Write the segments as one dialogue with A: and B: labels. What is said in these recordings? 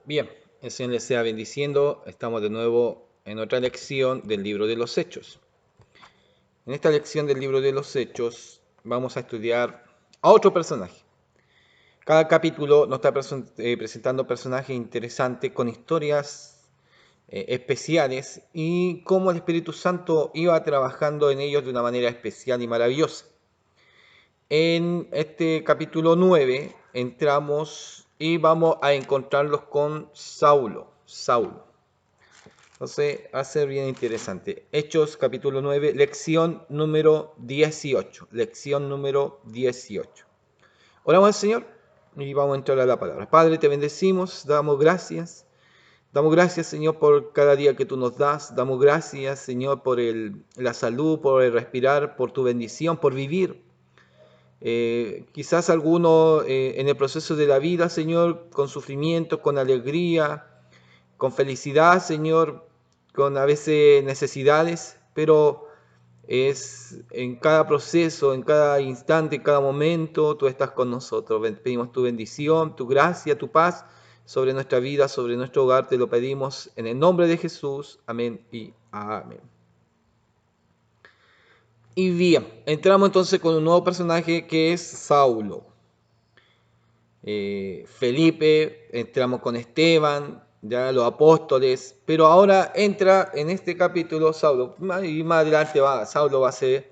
A: Bien, el Señor les sea bendiciendo. Estamos de nuevo en otra lección del libro de los Hechos. En esta lección del libro de los Hechos vamos a estudiar a otro personaje. Cada capítulo nos está presentando personajes interesantes con historias especiales y cómo el Espíritu Santo iba trabajando en ellos de una manera especial y maravillosa. En este capítulo 9 entramos y vamos a encontrarlos con Saulo. Entonces va a ser bien interesante. Hechos capítulo 9, lección número 18. Lección número 18. Oramos al Señor y vamos a entrar a la palabra. Padre, te bendecimos, damos gracias. Damos gracias, Señor, por cada día que tú nos das. Damos gracias, Señor, por la salud, por el respirar, por tu bendición, por vivir. Quizás algunos en el proceso de la vida, Señor, con sufrimiento, con alegría, con felicidad, Señor, con a veces necesidades, pero es en cada proceso, en cada instante, en cada momento, tú estás con nosotros. Pedimos tu bendición, tu gracia, tu paz sobre nuestra vida, sobre nuestro hogar. Te lo pedimos en el nombre de Jesús. Amén y amén. Y bien, entramos entonces con un nuevo personaje que es Saulo. Felipe, entramos con Esteban, ya los apóstoles, pero ahora entra en este capítulo Saulo, y más adelante Saulo va a ser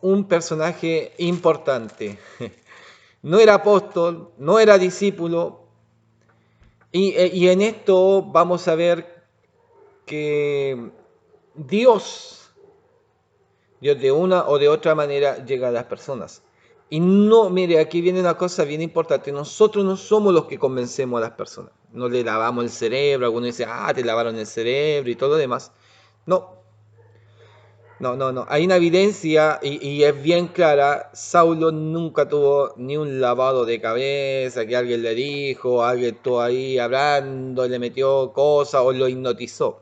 A: un personaje importante. No era apóstol, no era discípulo, y en esto vamos a ver que Dios de una o de otra manera llega a las personas. Y no, mire, aquí viene una cosa bien importante. Nosotros no somos los que convencemos a las personas. No le lavamos el cerebro. Algunos dicen, te lavaron el cerebro y todo lo demás. No, no. Hay una evidencia y es bien clara. Saulo nunca tuvo ni un lavado de cabeza que alguien le dijo, alguien estuvo ahí hablando, le metió cosas o lo hipnotizó.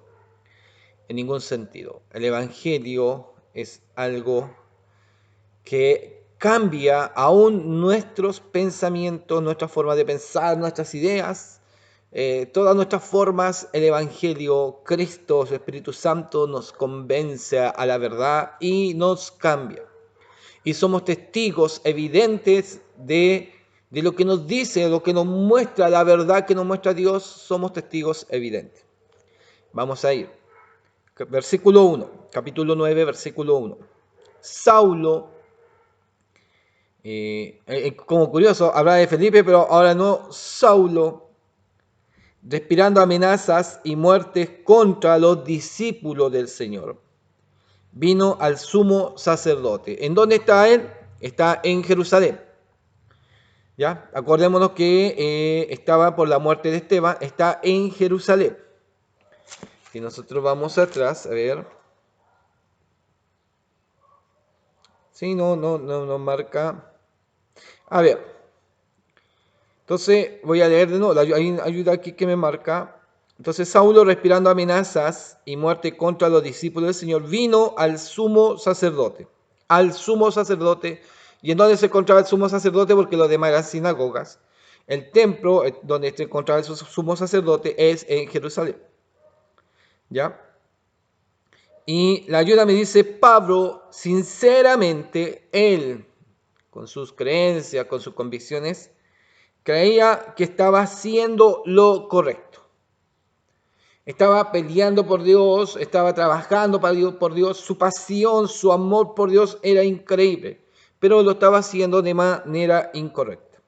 A: En ningún sentido. El Evangelio es algo que cambia aún nuestros pensamientos, nuestra forma de pensar, nuestras ideas, todas nuestras formas. El Evangelio, Cristo, su Espíritu Santo nos convence a la verdad y nos cambia. Y somos testigos evidentes de lo que nos dice, de lo que nos muestra la verdad que nos muestra Dios. Somos testigos evidentes. Vamos a ir. Versículo 1, capítulo 9, versículo 1. Saulo, como curioso, habla de Felipe, pero ahora no, Saulo, respirando amenazas y muertes contra los discípulos del Señor, vino al sumo sacerdote. ¿En dónde está él? Está en Jerusalén. ¿Ya? Acordémonos que estaba por la muerte de Esteban, está en Jerusalén. Si nosotros vamos atrás, a ver. Sí, no marca. A ver, entonces voy a leer de nuevo, hay una ayuda aquí que me marca. Entonces Saulo, respirando amenazas y muerte contra los discípulos del Señor, vino al sumo sacerdote. Al sumo sacerdote. ¿Y en dónde se encontraba el sumo sacerdote? Porque los demás eran sinagogas. El templo donde se encontraba el sumo sacerdote es en Jerusalén. ¿Ya? Y la ayuda me dice, Pablo, sinceramente, él, con sus creencias, con sus convicciones, creía que estaba haciendo lo correcto. Estaba peleando por Dios, estaba trabajando por Dios, su pasión, su amor por Dios era increíble, pero lo estaba haciendo de manera incorrecta.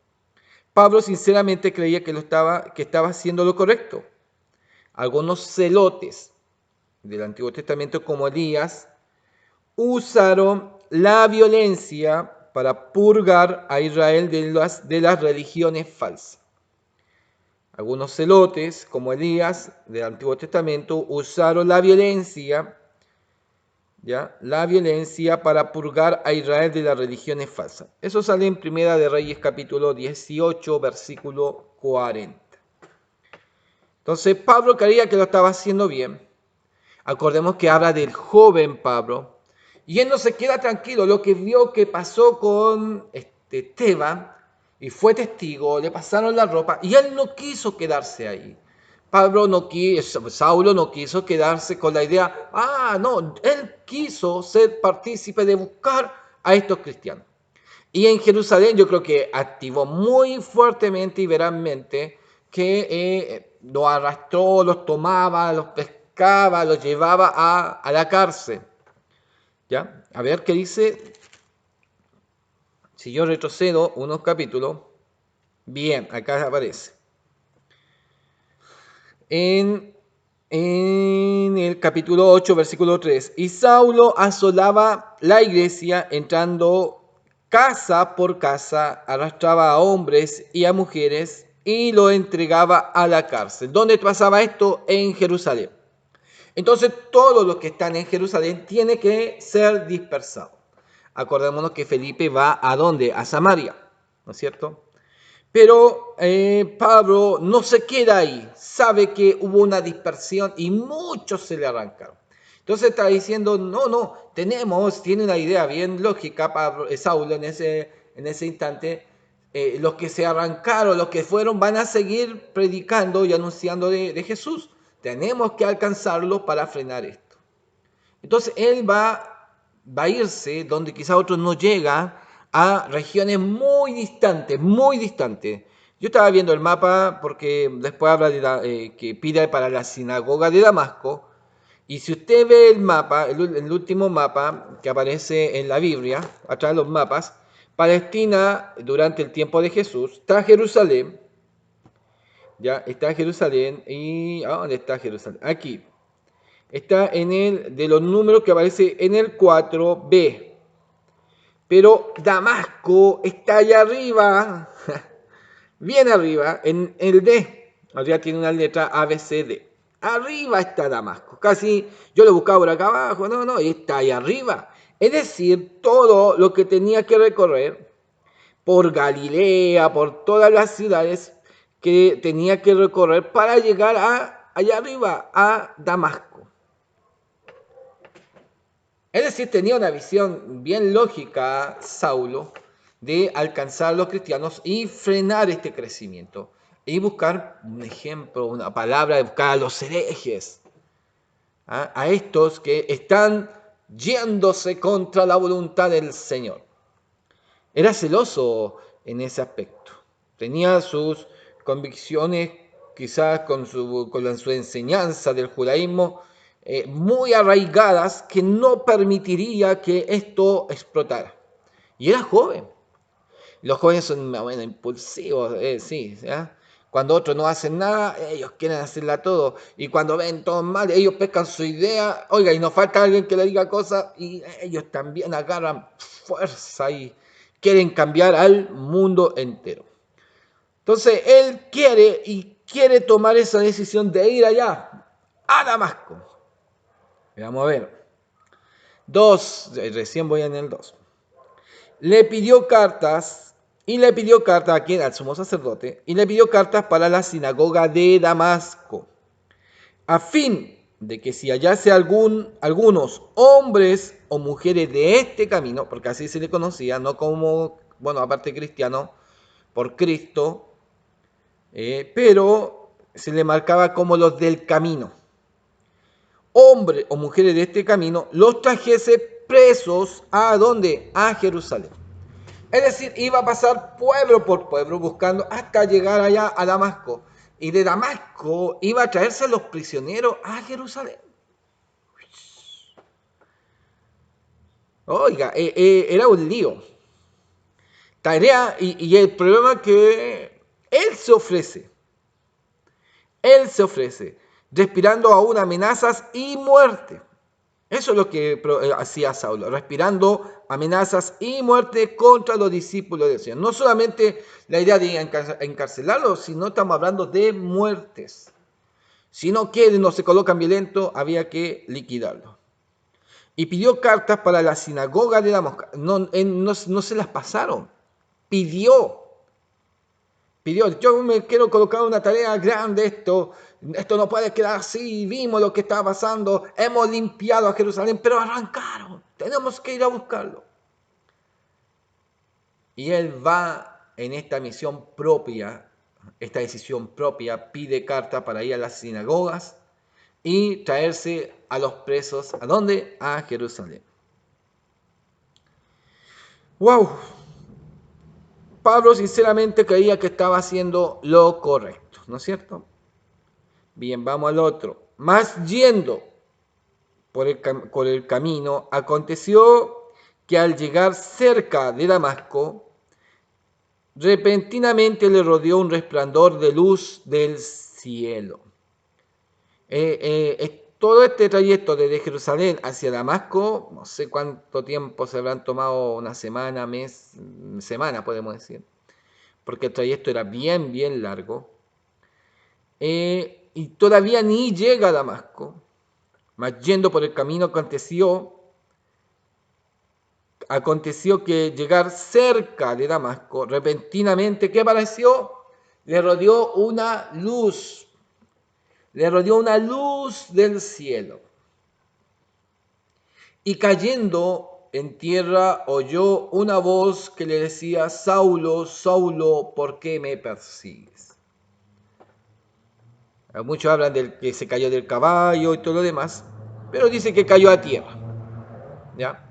A: Pablo sinceramente creía que estaba haciendo lo correcto. Algunos celotes del Antiguo Testamento, como Elías, usaron la violencia para purgar a Israel de las religiones falsas. Algunos celotes, como Elías del Antiguo Testamento, usaron la violencia, ¿ya? La violencia para purgar a Israel de las religiones falsas. Eso sale en Primera de Reyes capítulo 18, versículo 40. Entonces Pablo creía que lo estaba haciendo bien. Acordemos que habla del joven Pablo. Y él no se queda tranquilo. Lo que vio que pasó con Esteban, y fue testigo, le pasaron la ropa y él no quiso quedarse ahí. Saulo no quiso quedarse con la idea, no, él quiso ser partícipe de buscar a estos cristianos. Y en Jerusalén yo creo que activó muy fuertemente y verazmente que los arrastró, los tomaba, los pescaba, los llevaba a la cárcel. ¿Ya? A ver qué dice. Si yo retrocedo unos capítulos, bien, acá aparece. En el capítulo 8, versículo 3. Y Saulo asolaba la iglesia entrando casa por casa, arrastraba a hombres y a mujeres y lo entregaba a la cárcel. ¿Dónde pasaba esto? En Jerusalén. Entonces todos los que están en Jerusalén tienen que ser dispersados. Acordémonos que Felipe va ¿a dónde? A Samaria, ¿no es cierto? Pero Pablo no se queda ahí, sabe que hubo una dispersión y muchos se le arrancaron. Entonces está diciendo, tiene una idea bien lógica, Saulo en ese instante, los que se arrancaron, los que fueron, van a seguir predicando y anunciando de Jesús. Tenemos que alcanzarlo para frenar esto. Entonces él va a irse donde quizá otros no llegan, a regiones muy distantes, muy distantes. Yo estaba viendo el mapa porque después habla de que pide para la sinagoga de Damasco. Y si usted ve el mapa, el último mapa que aparece en la Biblia, atrás de los mapas, Palestina durante el tiempo de Jesús, está Jerusalén, ya está Jerusalén, y ¿dónde está Jerusalén? Aquí, está en el de los números que aparece en el 4b. Pero Damasco está allá arriba, bien arriba, en el D. Arriba tiene una letra A, B, C, D. Arriba está Damasco. Casi yo lo buscaba por acá abajo, no, está ahí arriba. Es decir, todo lo que tenía que recorrer por Galilea, por todas las ciudades que tenía que recorrer para llegar allá arriba, a Damasco. Es decir, tenía una visión bien lógica, Saulo, de alcanzar a los cristianos y frenar este crecimiento. Y buscar un ejemplo, una palabra, de buscar a los herejes, a estos que están yéndose contra la voluntad del Señor. Era celoso en ese aspecto. Tenía sus convicciones, quizás con su enseñanza del judaísmo, muy arraigadas, que no permitiría que esto explotara. Y era joven. Los jóvenes son impulsivos, sí. ¿ya? Cuando otros no hacen nada, ellos quieren hacerla todo. Y cuando ven todo mal, ellos pescan su idea. Oiga, y nos falta alguien que le diga cosas, y ellos también agarran fuerza y quieren cambiar al mundo entero. Entonces, él quiere tomar esa decisión de ir allá, a Damasco. Vamos a ver. 2, recién voy en el 2. Le pidió cartas a quien, al sumo sacerdote, y le pidió cartas para la sinagoga de Damasco, a fin de que si hallase algunos hombres o mujeres de este camino, porque así se le conocía, no como, aparte cristiano, por Cristo, pero se le marcaba como los del camino. Hombres o mujeres de este camino los trajese presos ¿a dónde? A Jerusalén. Es decir, iba a pasar pueblo por pueblo buscando hasta llegar allá a Damasco. Y de Damasco iba a traerse a los prisioneros a Jerusalén. Oiga, era un lío. Tarea, y el problema es que él se ofrece, respirando aún amenazas y muerte. Eso es lo que hacía Saulo, respirando amenazas y muerte contra los discípulos del Señor. No solamente la idea de encarcelarlos, sino estamos hablando de muertes. Si no quieren o se colocan violentos, había que liquidarlos. Y pidió cartas para la sinagoga de Damasco. No se las pasaron. Pidió. Yo me quiero colocar una tarea grande, esto no puede quedar así, vimos lo que estaba pasando, hemos limpiado a Jerusalén, pero arrancaron, tenemos que ir a buscarlo. Y él va en esta misión propia, esta decisión propia, pide carta para ir a las sinagogas y traerse a los presos, ¿a dónde? A Jerusalén. ¡Wow! Pablo sinceramente creía que estaba haciendo lo correcto, ¿no es cierto? Bien, vamos al otro. Más yendo por el camino, aconteció que al llegar cerca de Damasco, repentinamente le rodeó un resplandor de luz del cielo. Todo este trayecto desde Jerusalén hacia Damasco, no sé cuánto tiempo se habrán tomado, una semana, mes, semana podemos decir, porque el trayecto era bien, bien largo. Y todavía ni llega a Damasco, mas yendo por el camino aconteció que llegar cerca de Damasco, repentinamente, ¿qué apareció? Le rodeó una luz, le rodeó una luz del cielo. Y cayendo en tierra oyó una voz que le decía, Saulo, Saulo, ¿por qué me persigues? Muchos hablan del que se cayó del caballo y todo lo demás, pero dice que cayó a tierra. ¿Ya?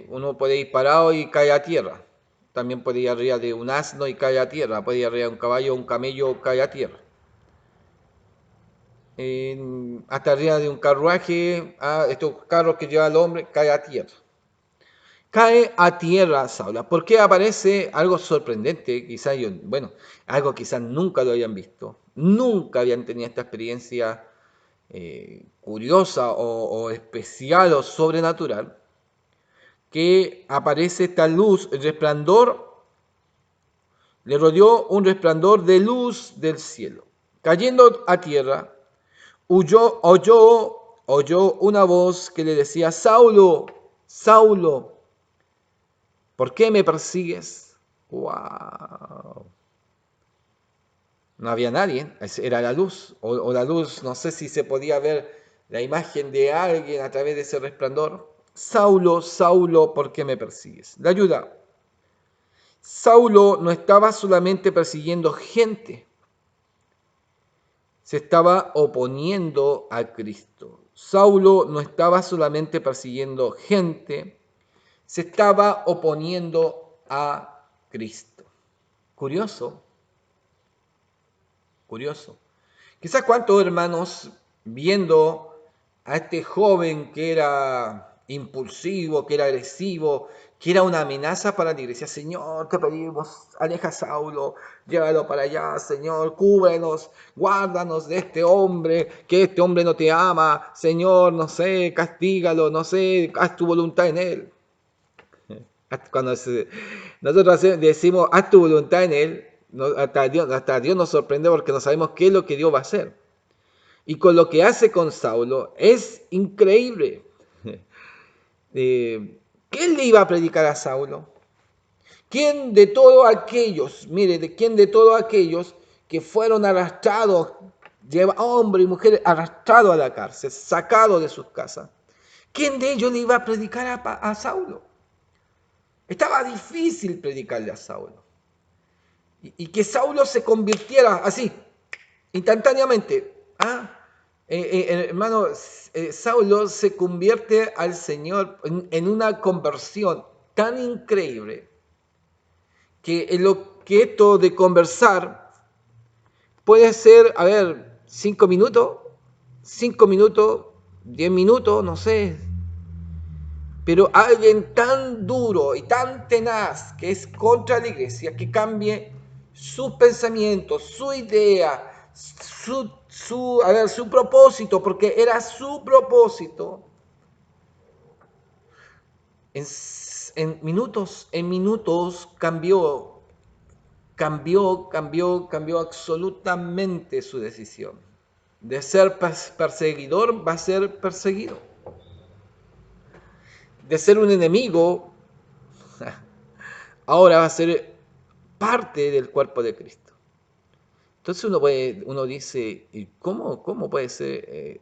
A: Uno puede ir parado y cae a tierra. También puede ir arriba de un asno y cae a tierra. Puede ir arriba de un caballo o un camello, cae a tierra. Hasta arriba de un carruaje, estos carros que lleva el hombre, cae a tierra. Cae a tierra Saulo. ¿Por qué aparece algo sorprendente? Quizás algo quizás nunca lo habían visto. Nunca habían tenido esta experiencia curiosa o especial o sobrenatural. Que aparece esta luz, el resplandor, le rodeó un resplandor de luz del cielo. Cayendo a tierra, oyó una voz que le decía, Saulo, Saulo, ¿por qué me persigues? ¡Wow! No había nadie, era la luz, o la luz, no sé si se podía ver la imagen de alguien a través de ese resplandor. Saulo, Saulo, ¿por qué me persigues? La ayuda. Saulo no estaba solamente persiguiendo gente, se estaba oponiendo a Cristo. Saulo no estaba solamente persiguiendo gente, se estaba oponiendo a Cristo. Curioso, curioso. Quizás cuántos hermanos viendo a este joven que era impulsivo, que era agresivo, que era una amenaza para la iglesia. Señor, te pedimos, aleja a Saulo, llévalo para allá, Señor, cúbrenos, guárdanos de este hombre, que este hombre no te ama, Señor, no sé, castígalo, no sé, haz tu voluntad en él. Cuando nosotros decimos, haz tu voluntad en él, hasta Dios nos sorprende porque no sabemos qué es lo que Dios va a hacer. Y con lo que hace con Saulo es increíble. ¿Quién le iba a predicar a Saulo? ¿Quién de todos aquellos, mire, de quién de todos aquellos que fueron arrastrados, hombres y mujeres arrastrados a la cárcel, sacados de sus casas? ¿Quién de ellos le iba a predicar a Saulo? Estaba difícil predicarle a Saulo. Y que Saulo se convirtiera así, instantáneamente. Hermano, Saulo se convierte al Señor en una conversión tan increíble que esto de conversar puede ser, 5 minutos, 10 minutos, no sé. Pero alguien tan duro y tan tenaz que es contra la iglesia, que cambie sus pensamientos, su idea, su propósito, porque era su propósito, en minutos cambió absolutamente su decisión. De ser perseguidor va a ser perseguido. De ser un enemigo, ahora va a ser parte del cuerpo de Cristo. Entonces uno dice, ¿cómo puede ser?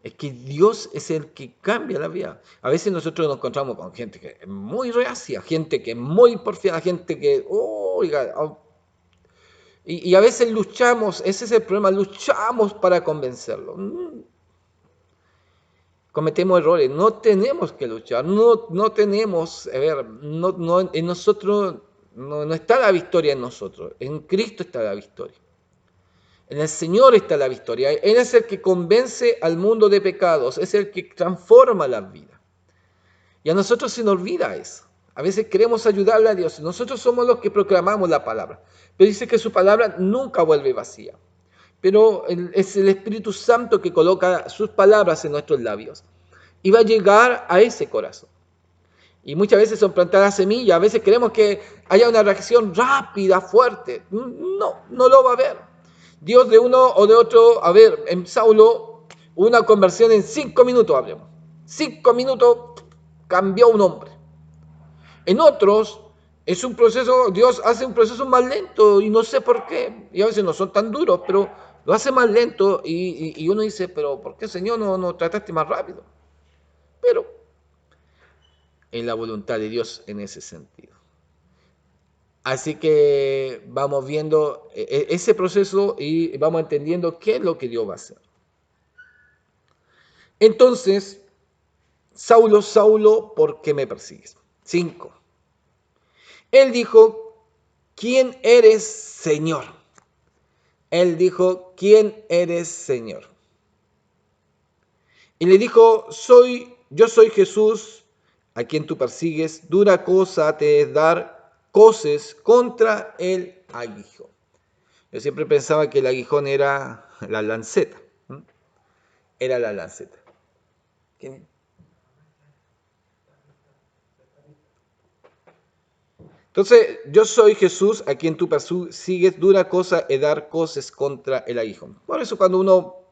A: Es que Dios es el que cambia la vida. A veces nosotros nos encontramos con gente que es muy reacia, gente que es muy porfiada, gente que, oiga, y a veces luchamos, ese es el problema, luchamos para convencerlo. Cometemos errores, no tenemos que luchar, no tenemos, a ver, en nosotros, no está la victoria en nosotros, en Cristo está la victoria. En el Señor está la victoria. Él es el que convence al mundo de pecados, es el que transforma la vida. Y a nosotros se nos olvida eso. A veces queremos ayudarle a Dios. Nosotros somos los que proclamamos la palabra. Pero dice que su palabra nunca vuelve vacía. Pero es el Espíritu Santo que coloca sus palabras en nuestros labios. Y va a llegar a ese corazón. Y muchas veces son plantadas semillas. A veces queremos que haya una reacción rápida, fuerte. No lo va a haber. Dios de uno o de otro, a ver, en Saulo, una conversión en 5 minutos, hablemos. 5 minutos cambió un hombre. En otros, es un proceso, Dios hace un proceso más lento y no sé por qué. Y a veces no son tan duros, pero lo hace más lento y uno dice, pero ¿por qué, Señor, no trataste más rápido? Pero en la voluntad de Dios en ese sentido. Así que vamos viendo ese proceso y vamos entendiendo qué es lo que Dios va a hacer. Entonces, Saulo, Saulo, ¿por qué me persigues? 5. Él dijo, ¿quién eres, Señor? Él dijo, ¿quién eres, Señor? Y le dijo, yo soy Jesús, a quien tú persigues. Dura cosa te es dar coces contra el aguijón. Yo siempre pensaba que el aguijón era la lanceta. Era la lanceta. ¿Quién? Entonces, yo soy Jesús, a quien tú persigues, dura cosa es dar coces contra el aguijón. Por eso cuando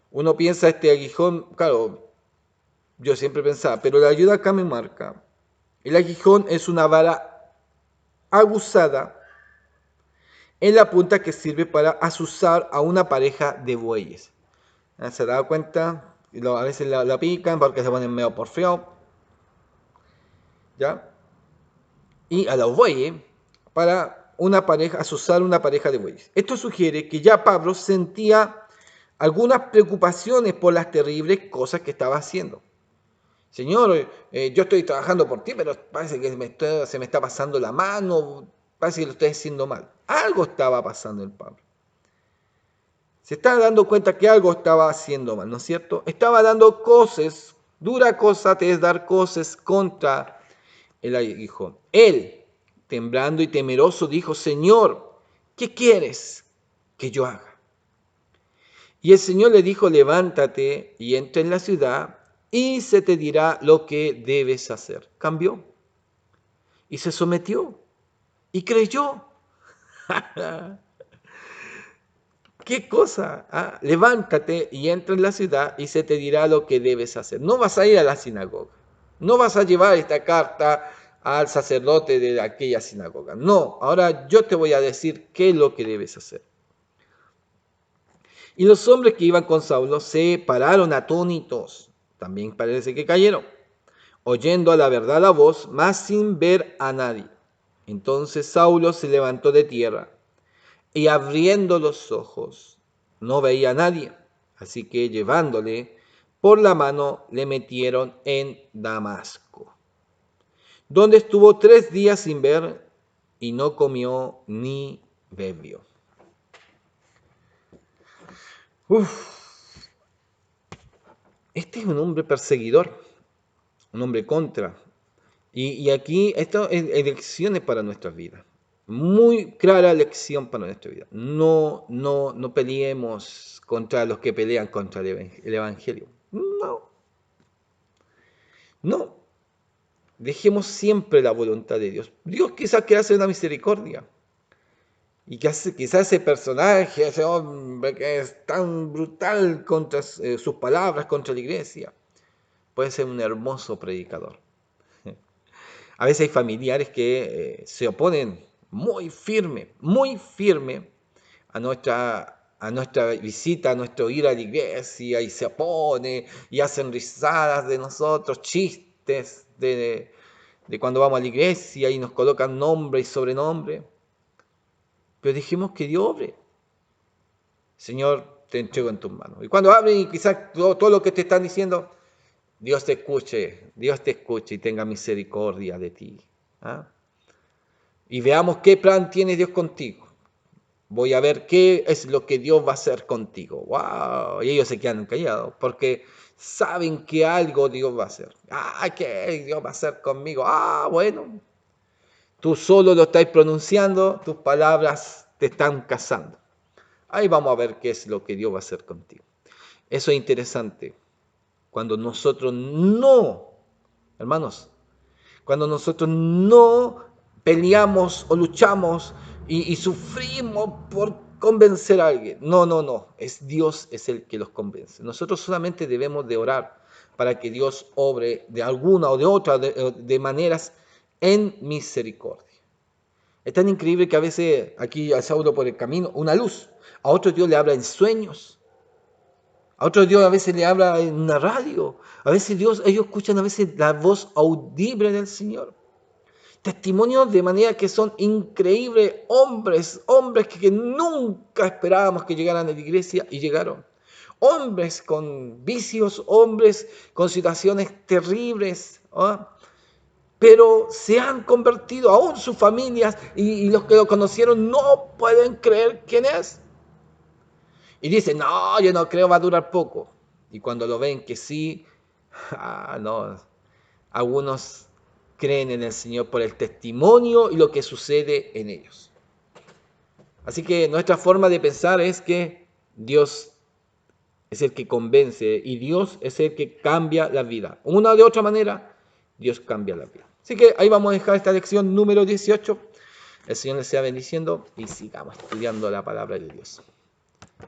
A: uno piensa este aguijón, claro, yo siempre pensaba, pero la ayuda acá me marca. El aguijón es una vara aguzada en la punta que sirve para azuzar a una pareja de bueyes. ¿Se da cuenta? A veces la pican porque se ponen medio porfiados. ¿Ya? Y a los bueyes para azuzar una pareja de bueyes. Esto sugiere que ya Pablo sentía algunas preocupaciones por las terribles cosas que estaba haciendo. Señor, yo estoy trabajando por ti, pero parece que se me está pasando la mano, parece que lo estoy haciendo mal. Algo estaba pasando en Pablo. Se estaba dando cuenta que algo estaba haciendo mal, ¿no es cierto? Estaba dando coces, dura cosa te es dar coces contra el aguijón. Él, temblando y temeroso, dijo, Señor, ¿qué quieres que yo haga? Y el Señor le dijo, levántate y entra en la ciudad y se te dirá lo que debes hacer. Cambió y se sometió y creyó. ¿Qué cosa? Levántate y entra en la ciudad y se te dirá lo que debes hacer. No vas a ir a la sinagoga. No vas a llevar esta carta al sacerdote de aquella sinagoga. No, ahora yo te voy a decir qué es lo que debes hacer. Y los hombres que iban con Saulo se pararon atónitos. También parece que cayeron, oyendo a la verdad la voz, mas sin ver a nadie. Entonces Saulo se levantó de tierra y abriendo los ojos no veía a nadie. Así que llevándole por la mano le metieron en Damasco, donde estuvo 3 días sin ver y no comió ni bebió. Este es un hombre perseguidor, un hombre contra. Y aquí esto es lecciones para nuestras vidas. Muy clara lección para nuestra vida. No peleemos contra los que pelean contra el Evangelio. No. Dejemos siempre la voluntad de Dios. Dios quizás quiera hacer una misericordia. Y quizás ese personaje, ese hombre que es tan brutal contra sus palabras, contra la iglesia, puede ser un hermoso predicador. A veces hay familiares que se oponen muy firme a a nuestra visita, a nuestro ir a la iglesia, y se opone, y hacen risadas de nosotros, chistes de cuando vamos a la iglesia, y nos colocan nombre y sobrenombre. Pero dijimos que Dios obre. Señor, te entrego en tus manos. Y cuando abren, y quizás todo lo que te están diciendo, Dios te escuche y tenga misericordia de ti. ¿Ah? Y veamos qué plan tiene Dios contigo. Voy a ver qué es lo que Dios va a hacer contigo. ¡Wow! Y ellos se quedan callados porque saben que algo Dios va a hacer. ¿Qué Dios va a hacer conmigo? Bueno. Tú solo lo estás pronunciando, tus palabras te están casando. Ahí vamos a ver qué es lo que Dios va a hacer contigo. Eso es interesante. Cuando nosotros no, hermanos, cuando nosotros no peleamos o luchamos y sufrimos por convencer a alguien. No. Es Dios es el que los convence. Nosotros solamente debemos de orar para que Dios obre de alguna o de otra de maneras en misericordia. Es tan increíble que a veces aquí a Saulo por el camino, una luz. A otro Dios le habla en sueños. A otro Dios a veces le habla en una radio. A veces ellos escuchan a veces la voz audible del Señor. Testimonios de manera que son increíbles, hombres que nunca esperábamos que llegaran a la iglesia y llegaron. Hombres con vicios, hombres con situaciones terribles, pero se han convertido, aún sus familias y los que lo conocieron no pueden creer quién es. Y dicen, no, yo no creo, va a durar poco. Y cuando lo ven que sí, no, algunos creen en el Señor por el testimonio y lo que sucede en ellos. Así que nuestra forma de pensar es que Dios es el que convence y Dios es el que cambia la vida. Una de otra manera, Dios cambia la vida. Así que ahí vamos a dejar esta lección número 18. El Señor les sea bendiciendo y sigamos estudiando la palabra de Dios.